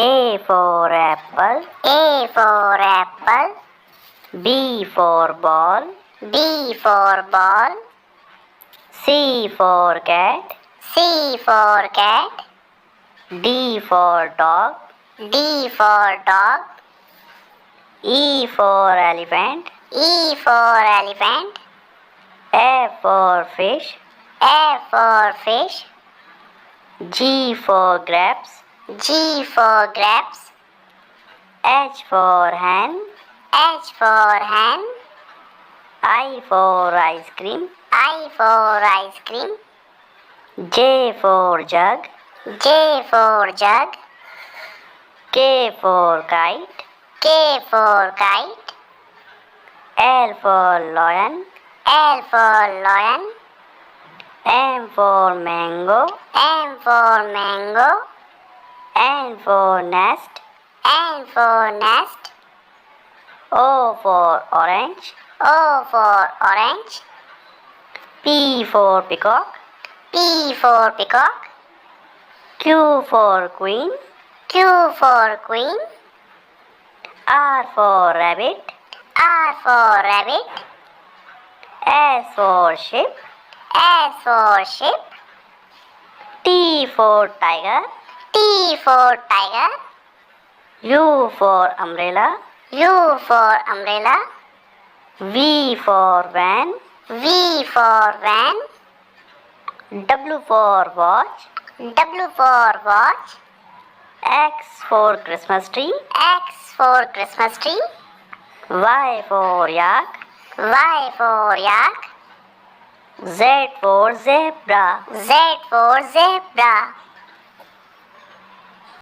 A for apple. A for apple. B for ball. B for ball. C for cat. C for cat. D for dog. D for dog. E for elephant. E for elephant. F for fish. F for fish. G for grapes. G for grapes. H for hen. H for hen. I for ice cream. I for ice cream. J for jug. J for jug. K for kite. K for kite. L for lion. L for lion. M for mango. M for mango. N for nest. N for nest. O for orange. O for orange. P for peacock. P for peacock. Q for queen. Q for queen. R for rabbit. R for rabbit. S for sheep. S for sheep. T for tiger. T for tiger. U for umbrella. U for umbrella. V for van. V for van. W for watch. W for watch. X for Christmas tree. X for Christmas tree. Y for yak. Y for yak. Z for zebra. Z for zebra.